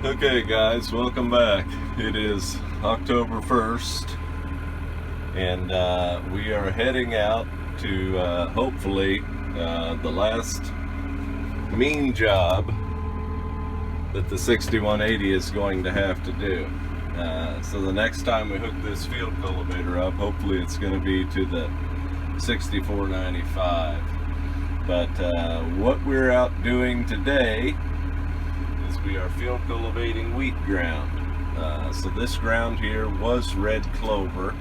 Okay guys, welcome back. It is October 1st and we are heading out to hopefully the last mean job that the 6180 is going to have to do. So the next time we hook this field cultivator up, hopefully it's going to be to the 6495. But what we're out doing today, we are field cultivating wheat ground. So this ground here was red clover.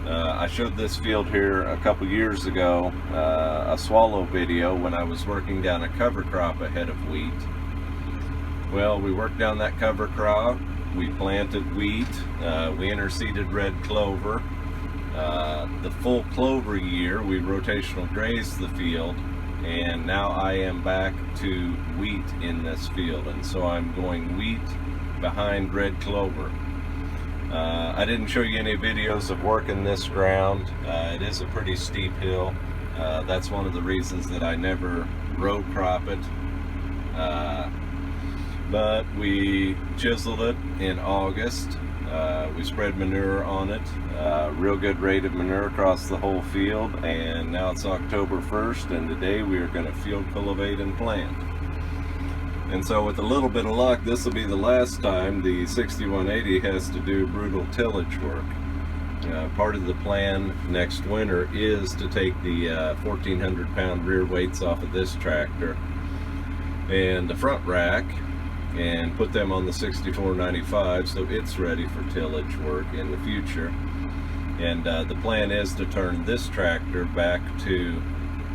I showed this field here a couple years ago, a swallow video when I was working down a cover crop ahead of wheat. Well, we worked down that cover crop, we planted wheat, we interseeded red clover. The full clover year we rotational grazed the field, and now I am back to wheat in this field, and so I'm going wheat behind red clover. I didn't show you any videos of working this ground. It is a pretty steep hill. That's one of the reasons that I never row crop it. But we chiseled it in August. We spread manure on it, real good rate of manure across the whole field, and now it's October 1st, and today we are going to field cultivate and plant. And so with a little bit of luck, this will be the last time the 6180 has to do brutal tillage work. Part of the plan next winter is to take the 1,400 pound rear weights off of this tractor and the front rack and put them on the 6495 so it's ready for tillage work in the future. And the plan is to turn this tractor back to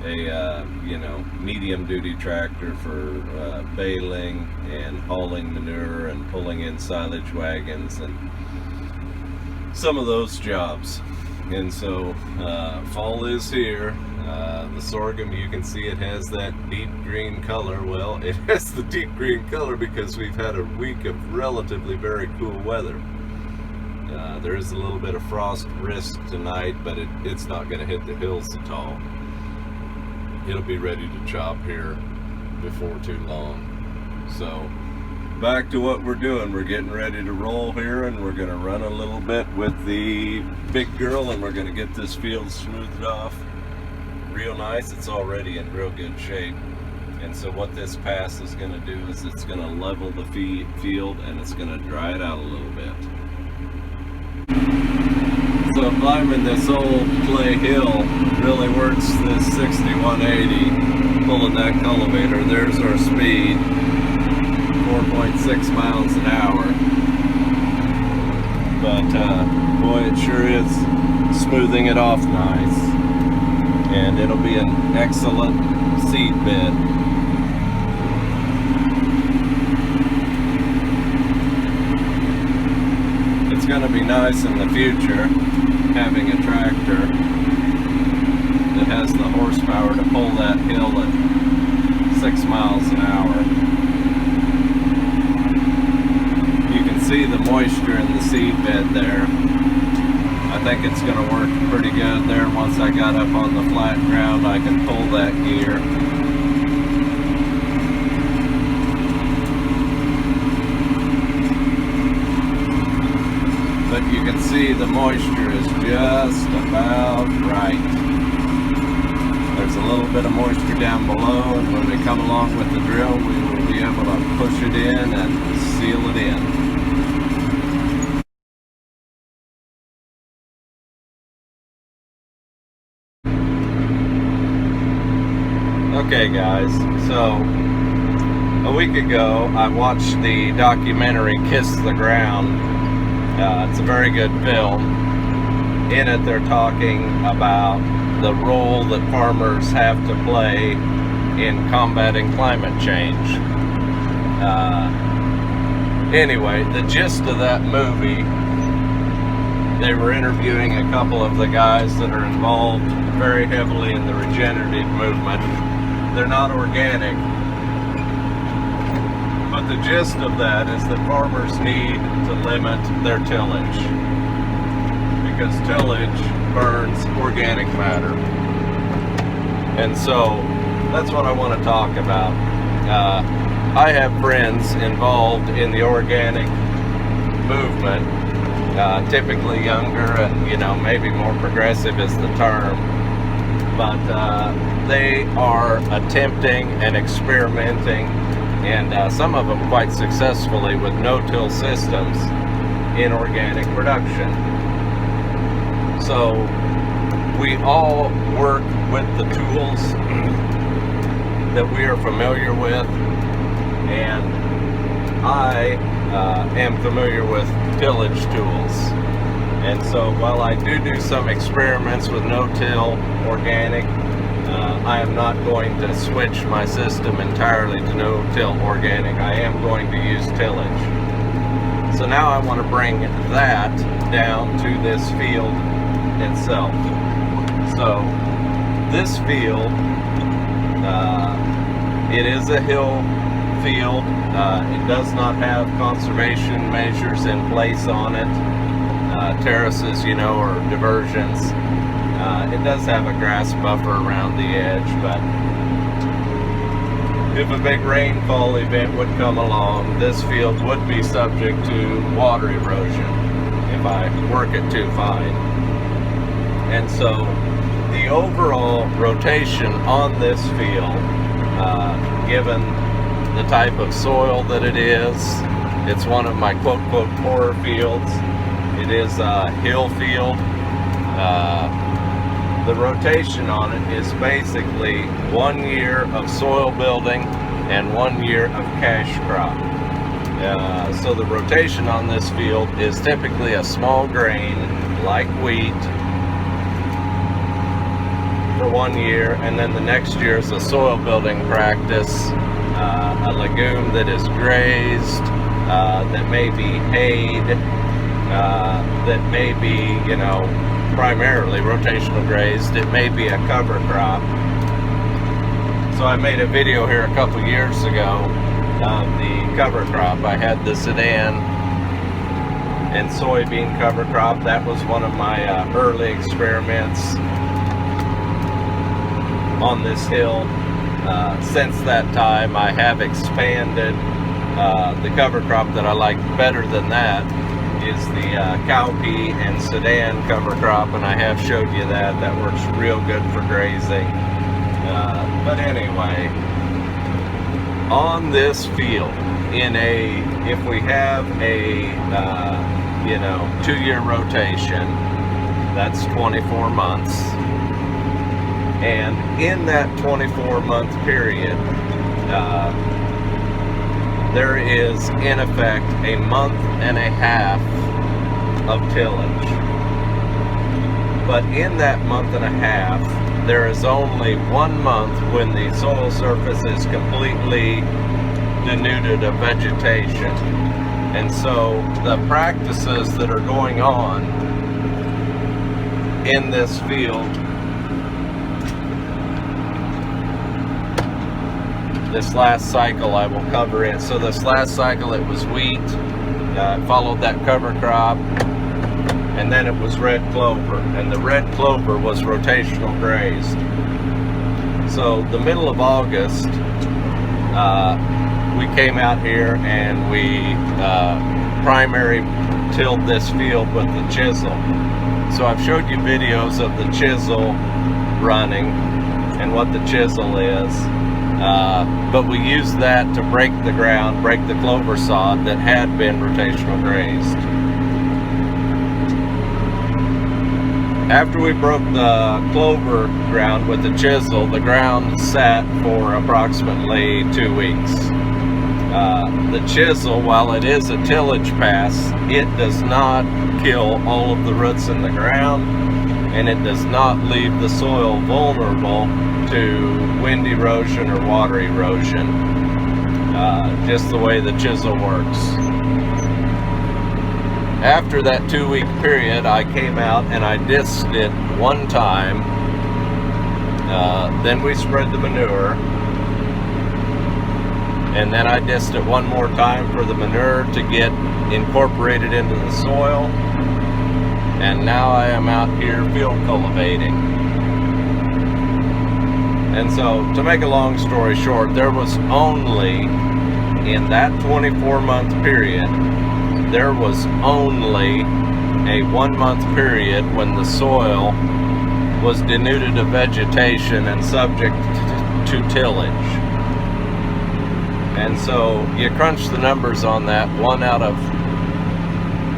a medium duty tractor for baling and hauling manure and pulling in silage wagons and some of those jobs. And so fall is here. The sorghum, you can see it has that deep green color. Well, it has the deep green color because we've had a week of relatively very cool weather. There is a little bit of frost risk tonight, but it's not going to hit the hills at all. It'll be ready to chop here before too long. So back to what we're doing. We're getting ready to roll here, and we're going to run a little bit with the big girl, and we're going to get this field smoothed off real nice. It's already in real good shape, and so what this pass is going to do is it's going to level the field and it's going to dry it out a little bit. So climbing this old clay hill really works this 6180. Pulling that cultivator, there's our speed, 4.6 miles an hour. But boy, it sure is smoothing it off nice. And it'll be an excellent seed bed. It's going to be nice in the future having a tractor that has the horsepower to pull that hill at 6 miles an hour. You can see the moisture in the seed bed there. I think it's going to work pretty good there. Once I got up on the flat ground, I can pull that gear. But you can see the moisture is just about right. There's a little bit of moisture down below, and when we come along with the drill, we will be able to push it in and seal it in. Okay guys, so a week ago I watched the documentary Kiss the Ground. It's a very good film. In it they're talking about the role that farmers have to play in combating climate change. Anyway, the gist of that movie, they were interviewing a couple of the guys that are involved very heavily in the regenerative movement. They're not organic, but the gist of that is that farmers need to limit their tillage because tillage burns organic matter. And so that's what I want to talk about. I have friends involved in the organic movement, typically younger and, you know, maybe more progressive is the term, but they are attempting and experimenting, and some of them quite successfully, with no-till systems in organic production. So we all work with the tools that we are familiar with, and I am familiar with tillage tools. And so while I do some experiments with no-till organic, I am not going to switch my system entirely to no-till organic. I am going to use tillage. So now I want to bring that down to this field itself. So this field, it is a hill field. It does not have conservation measures in place on it, terraces, you know, or diversions. It does have a grass buffer around the edge, but if a big rainfall event would come along, this field would be subject to water erosion if I work it too fine. And so the overall rotation on this field, given the type of soil that it is, it's one of my quote-quote poorer fields. It is a hill field. The rotation on it is basically 1 year of soil building and 1 year of cash crop. So the rotation on this field is typically a small grain like wheat for 1 year, and then the next year is a soil building practice, a legume that is grazed, that may be hayed, that may be, you know, primarily rotational grazed. It may be a cover crop. So I made a video here a couple years ago of the cover crop. I had the Sudan and soybean cover crop. That was one of my early experiments on this hill. Since that time, I have expanded. The cover crop that I like better than that is the cowpea and Sudan cover crop, and I have showed you that. That works real good for grazing. But anyway, on this field, if we have a you know, 2-year rotation, that's 24 months, and in that 24-month period, there is in effect a month and a half of tillage. But in that month and a half, there is only 1 month when the soil surface is completely denuded of vegetation. And so the practices that are going on in this field, this last cycle I will cover it. So this last cycle it was wheat, followed that cover crop, and then it was red clover, and the red clover was rotational grazed. So the middle of August, we came out here and we primary tilled this field with the chisel. So I've showed you videos of the chisel running and what the chisel is. But we used that to break the ground, break the clover sod that had been rotational grazed. After we broke the clover ground with the chisel, the ground sat for approximately 2 weeks. The chisel, while it is a tillage pass, it does not kill all of the roots in the ground, and it does not leave the soil vulnerable to wind erosion or water erosion, just the way the chisel works. After that 2-week period, I came out and I disked it 1 time, then we spread the manure, and then I disked it 1 more time for the manure to get incorporated into the soil, and now I am out here field cultivating. And so, to make a long story short, there was only in that 24-month period, there was only a 1-month period when the soil was denuded of vegetation and subject to tillage. And so you crunch the numbers on that, 1 out of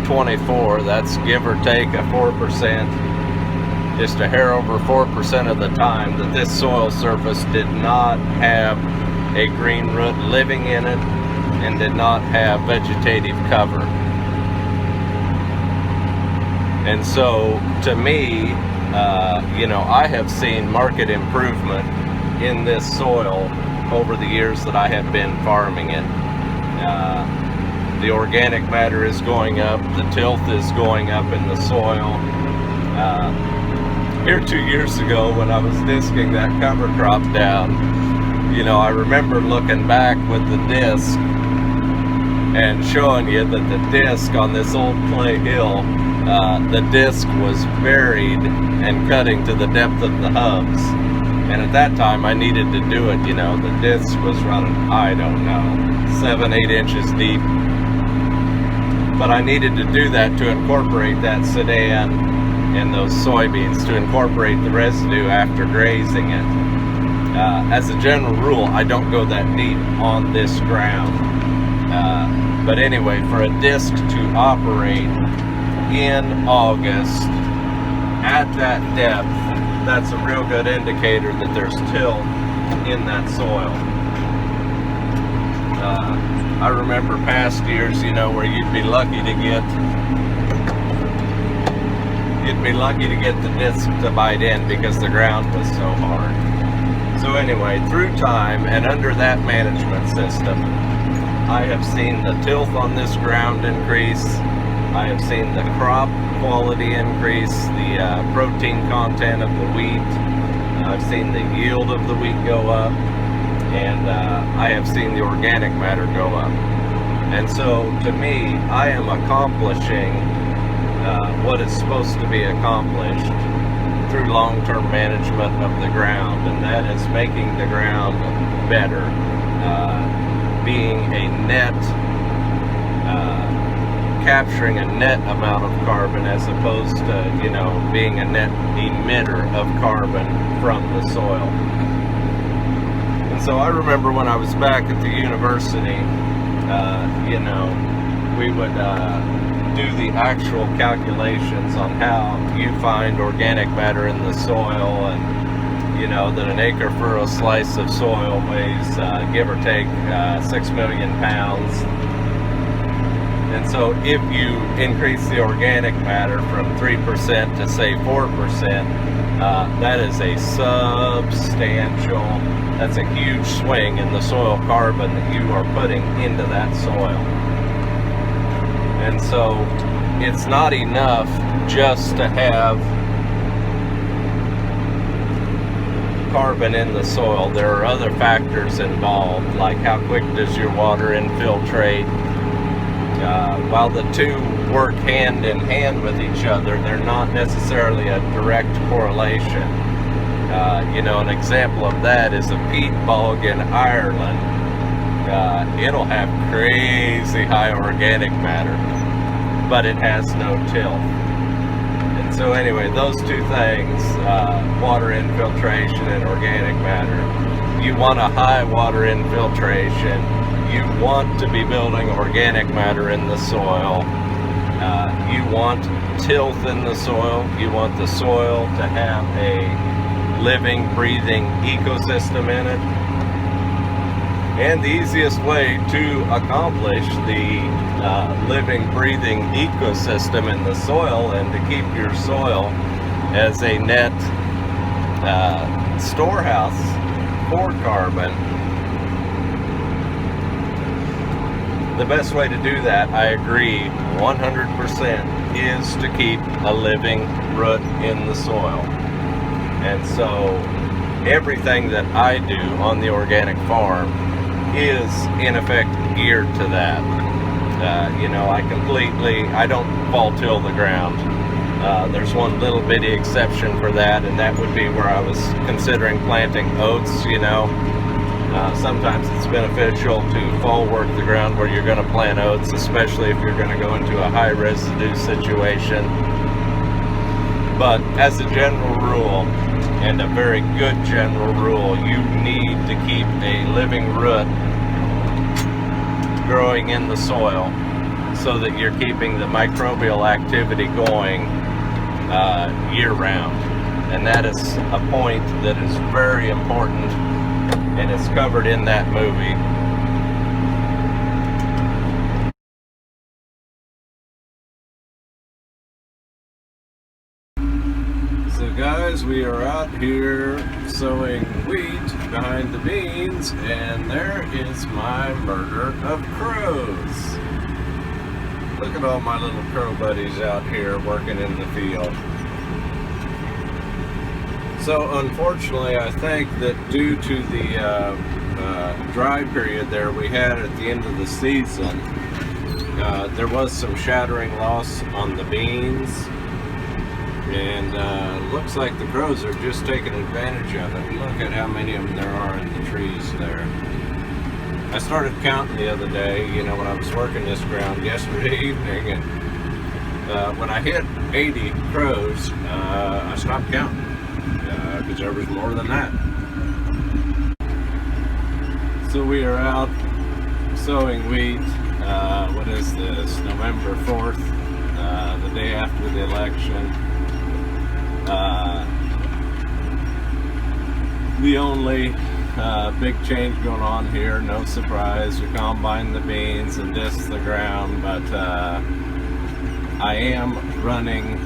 24, that's give or take a 4%, just a hair over 4% of the time that this soil surface did not have a green root living in it and did not have vegetative cover. And so to me, you know, I have seen marked improvement in this soil over the years that I have been farming it. The organic matter is going up, the tilth is going up in the soil. Here 2 years ago when I was disking that cover crop down, you know, I remember looking back with the disc and showing you that the disc on this old clay hill, the disc was buried and cutting to the depth of the hubs. And at that time I needed to do it, you know, the disc was running, I don't know, 7-8 inches deep. But I needed to do that to incorporate that sedan and those soybeans, to incorporate the residue after grazing it. As a general rule, I don't go that deep on this ground. But anyway, for a disc to operate in August at that depth, that's a real good indicator that there's till in that soil. I remember past years, you know, where you'd be lucky to get the disc to bite in because the ground was so hard. So anyway, through time and under that management system, I have seen the tilth on this ground increase. I have seen the crop quality increase, the protein content of the wheat. I've seen the yield of the wheat go up, and I have seen the organic matter go up. And so to me, I am accomplishing what is supposed to be accomplished through long-term management of the ground, and that is making the ground better, being a net, capturing a net amount of carbon as opposed to, you know, being a net emitter of carbon from the soil. And so I remember when I was back at the university, you know, we would do the actual calculations on how you find organic matter in the soil, and you know that an acre furrow slice of soil weighs give or take 6 million pounds. And so if you increase the organic matter from 3% to say 4%, that is a substantial, that's a huge swing in the soil carbon that you are putting into that soil. And so it's not enough just to have carbon in the soil. There are other factors involved, like how quick does your water infiltrate. While the two work hand in hand with each other, they're not necessarily a direct correlation. You know, an example of that is a peat bog in Ireland. It'll have crazy high organic matter, but it has no tilth. And so anyway, those two things, water infiltration and organic matter, you want a high water infiltration, you want to be building organic matter in the soil, you want tilth in the soil, you want the soil to have a living, breathing ecosystem in it. And the easiest way to accomplish the living, breathing ecosystem in the soil and to keep your soil as a net storehouse for carbon, the best way to do that, I agree 100%, is to keep a living root in the soil. And so everything that I do on the organic farm is in effect geared to that. You know, I don't fall till the ground. There's one little bitty exception for that, and that would be where I was considering planting oats, you know. Sometimes it's beneficial to fall work the ground where you're going to plant oats, especially if you're going to go into a high residue situation. But as a general rule, and a very good general rule, you need to keep a living root growing in the soil so that you're keeping the microbial activity going year-round. And that is a point that is very important, and it's covered in that movie. So guys, we are out here sowing wheat behind the beans, and there is my murder of crows. Look at all my little crow buddies out here working in the field. So unfortunately, I think that due to the dry period there we had at the end of the season, there was some shattering loss on the beans, and looks like the crows are just taking advantage of it. Look at how many of them there are in the trees there. I started counting the other day, you know, when I was working this ground yesterday evening, and when I hit 80 crows, I stopped counting. Because there was more than that. So we are out sowing wheat. What is this? November 4th, the day after the election. The only big change going on here, no surprise, we combine the beans and disc the ground, but I am running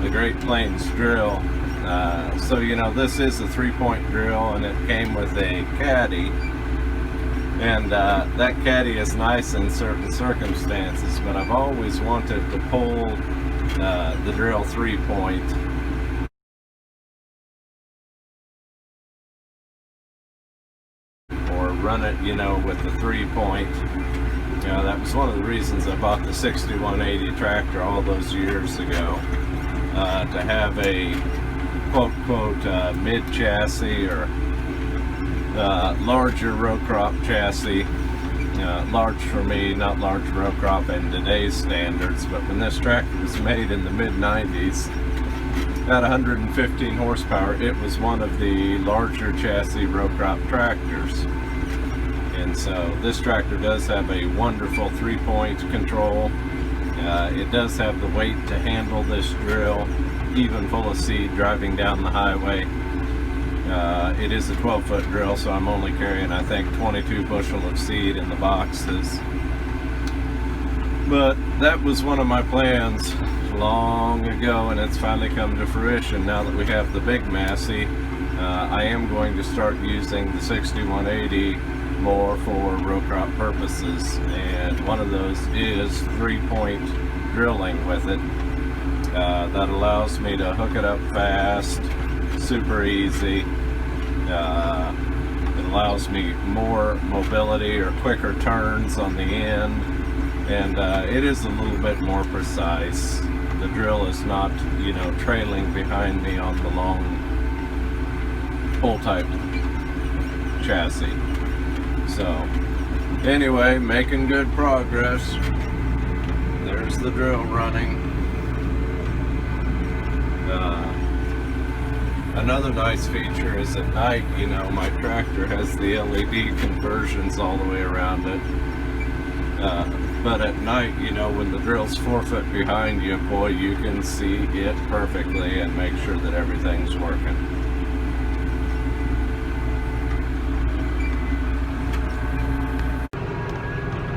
the Great Plains drill. So you know, this is a 3-point drill, and it came with a caddy, and that caddy is nice in certain circumstances, but I've always wanted to pull the drill 3-point or run it, you know, with the 3-point. You know, that was one of the reasons I bought the 6180 tractor all those years ago. To have a quote mid chassis or larger row crop chassis. Large for me, not large row crop in today's standards, but when this tractor was made in the mid-90s at 115 horsepower, it was one of the larger chassis row crop tractors. And so this tractor does have a wonderful 3-point control. It does have the weight to handle this drill, even full of seed driving down the highway. It is a 12-foot drill, so I'm only carrying, I think, 22 bushel of seed in the boxes. But that was one of my plans long ago, and it's finally come to fruition. Now that we have the big Massey, I am going to start using the 6180 more for row crop purposes, and one of those is 3-point drilling with it. That allows me to hook it up fast, super easy. It allows me more mobility or quicker turns on the end, and it is a little bit more precise. The drill is not, you know, trailing behind me on the long pull type chassis. So anyway, making good progress. There's the drill running. Another nice feature is at night, you know, my tractor has the LED conversions all the way around it. But at night, you know, when the drill's 4 foot behind you, boy, you can see it perfectly and make sure that everything's working.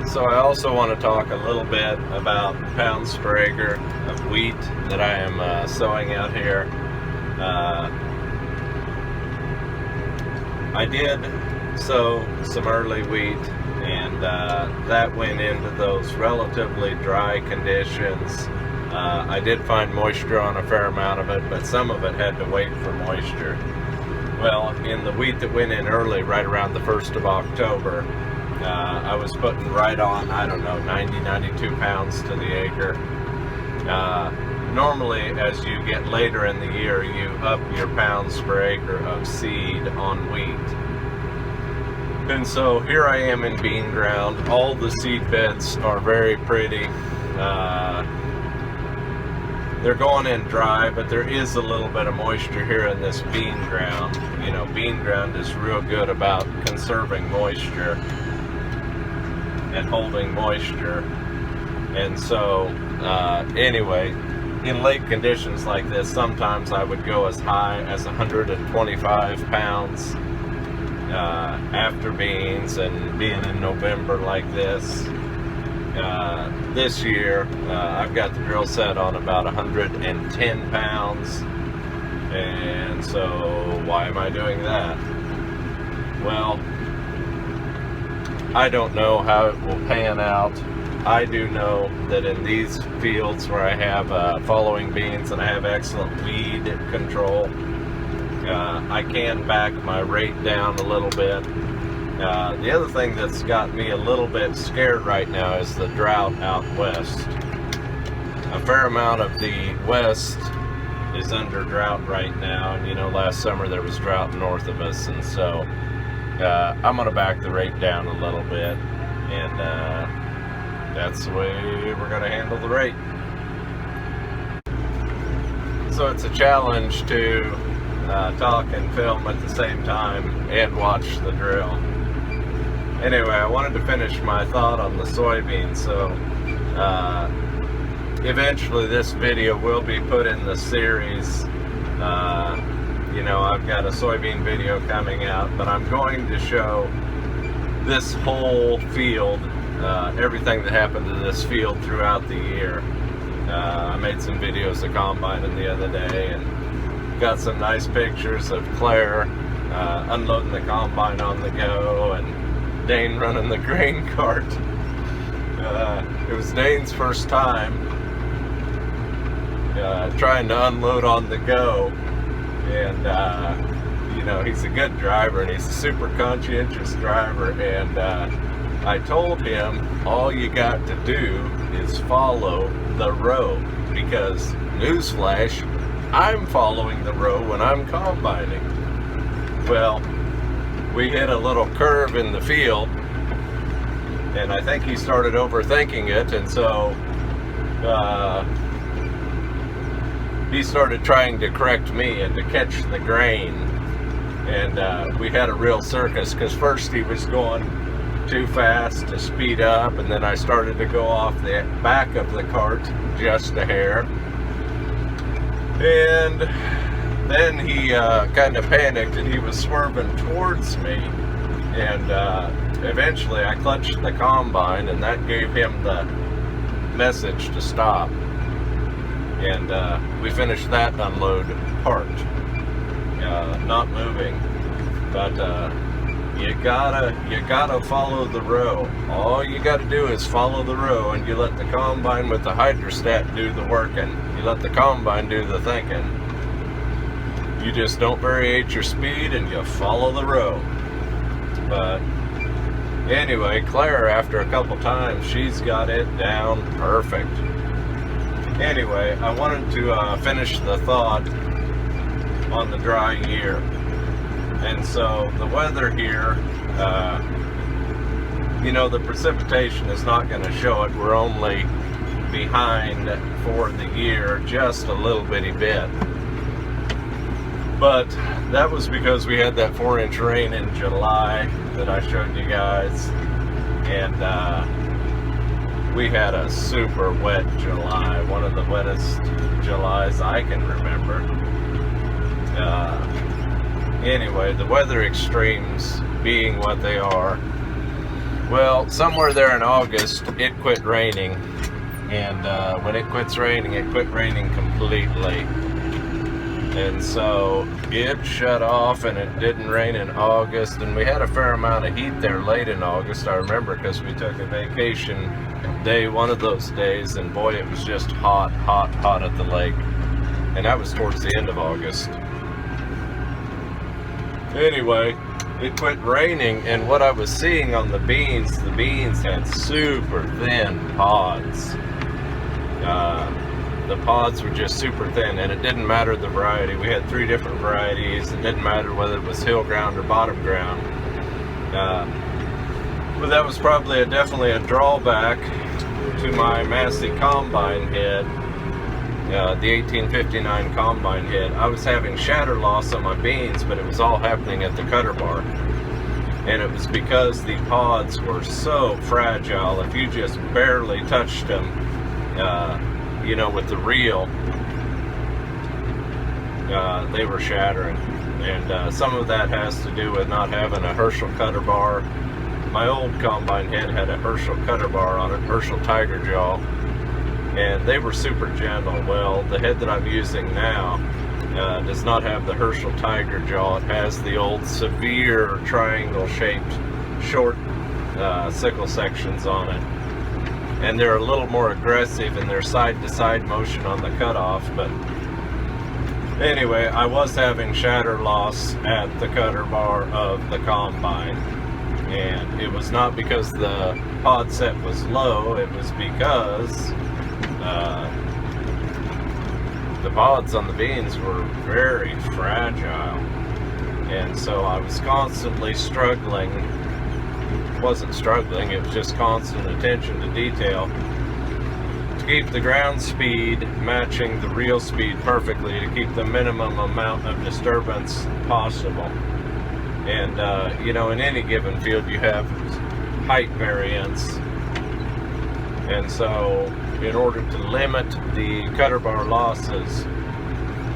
So I also want to talk a little bit about the pounds per acre of wheat that I am sowing out here. I did sow some early wheat, and that went into those relatively dry conditions. I did find moisture on a fair amount of it, but some of it had to wait for moisture. Well, in the wheat that went in early, right around the 1st of October, I was putting right on, I don't know, 90, 92 pounds to the acre. normally as you get later in the year, you up your pounds per acre of seed on wheat. And so here I am in bean ground. All the seed beds are very pretty. They're going in dry, but there is a little bit of moisture here in this bean ground. You know, bean ground is real good about conserving moisture and holding moisture. And so, anyway, in late conditions like this, sometimes I would go as high as 125 pounds after beans, and being in November like this. This year, I've got the drill set on about 110 pounds, and so why am I doing that? Well, I don't know how it will pan out. I do know that in these fields where I have following beans and I have excellent weed control, I can back my rate down a little bit. The other thing that's got me a little bit scared right now is the drought out west. A fair amount of the west is under drought right now, and you know, last summer there was drought north of us, and so I'm going to back the rate down a little bit, and that's the way we're going to handle the rate. So it's a challenge to talk and film at the same time and watch the drill. Anyway, I wanted to finish my thought on the soybean. So eventually this video will be put in the series. You know, I've got a soybean video coming out, but I'm going to show this whole field, everything that happened to this field throughout the year. I made some videos of combining the other day and got some nice pictures of Claire unloading the combine on the go, and Dane running the grain cart. It was Dane's first time trying to unload on the go, and you know, he's a good driver and he's a super conscientious driver, and I told him all you got to do is follow the row, because newsflash, I'm following the row when I'm combining. Well, we hit a little curve in the field, and I think he started overthinking it, and so he started trying to correct me and to catch the grain, and we had a real circus, because first he was going too fast to speed up, and then I started to go off the back of the cart just a hair, and then he kind of panicked and he was swerving towards me, and eventually I clutched the combine, and that gave him the message to stop, and we finished that unload part, not moving, but you gotta follow the row. All you gotta do is follow the row, and you let the combine with the hydrostat do the working. You let the combine do the thinking. You just don't variate your speed, and you follow the row. But anyway, Claire, after a couple times, she's got it down perfect. Anyway, I wanted to finish the thought on the dry year. And so the weather here, you know, the precipitation is not going to show it. We're only behind for the year just a little bitty bit. But that was because we had that 4-inch rain in July that I showed you guys. And we had a super wet July, one of the wettest Julys I can remember. Anyway, the weather extremes being what they are, well, somewhere there in August, it quit raining. And when it quits raining, it quit raining completely. And so it shut off, and it didn't rain in August, and we had a fair amount of heat there late in August, I remember, because we took a vacation day, one of those days, and boy, it was just hot, hot, hot at the lake. And that was towards the end of August. Anyway, it quit raining, and what I was seeing on the beans had super thin pods. the pods were just super thin, and it didn't matter the variety. We had 3 different varieties. It didn't matter whether it was hill ground or bottom ground. But that was probably definitely a drawback to my Massey combine head, the 1859 combine head. I was having shatter loss on my beans, but it was all happening at the cutter bar. And it was because the pods were so fragile. If you just barely touched them, you know, with the reel, they were shattering. And some of that has to do with not having a Herschel cutter bar. My old combine head had a Herschel cutter bar on it, Herschel Tiger Jaw, and they were super gentle. Well, the head that I'm using now does not have the Herschel Tiger Jaw. It has the old severe triangle-shaped short sickle sections on it, and they're a little more aggressive in their side-to-side motion on the cutoff. But anyway, I was having shatter loss at the cutter bar of the combine, and it was not because the pod set was low. It was because the pods on the beans were very fragile, and so I was constantly struggling. It wasn't struggling, it was just constant attention to detail to keep the ground speed matching the reel speed perfectly, to keep the minimum amount of disturbance possible. And you know, in any given field you have height variance, and so in order to limit the cutter bar losses,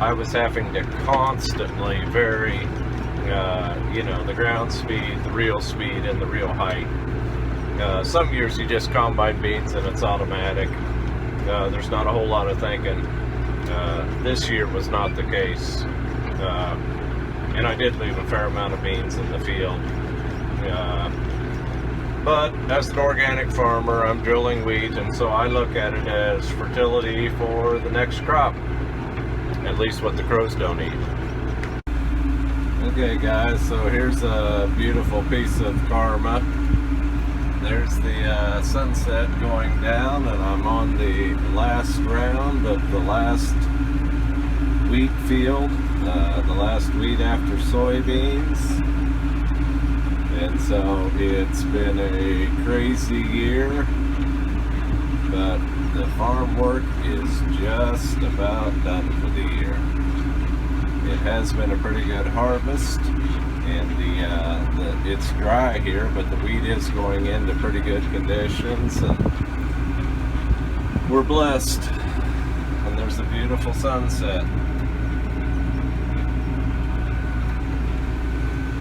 I was having to constantly vary, you know, the ground speed, the reel speed, and the reel height. Some years you just combine beans and it's automatic. There's not a whole lot of thinking. This year was not the case. And I did leave a fair amount of beans in the field. But as an organic farmer, I'm drilling wheat, and so I look at it as fertility for the next crop. At least what the crows don't eat. Okay guys, so here's a beautiful piece of karma. There's the sunset going down, and I'm on the last round of the last wheat field, the last wheat after soybeans. And so it's been a crazy year, but the farm work is just about done for the year. It has been a pretty good harvest, and it's dry here, but the wheat is going into pretty good conditions, and we're blessed. And there's a beautiful sunset.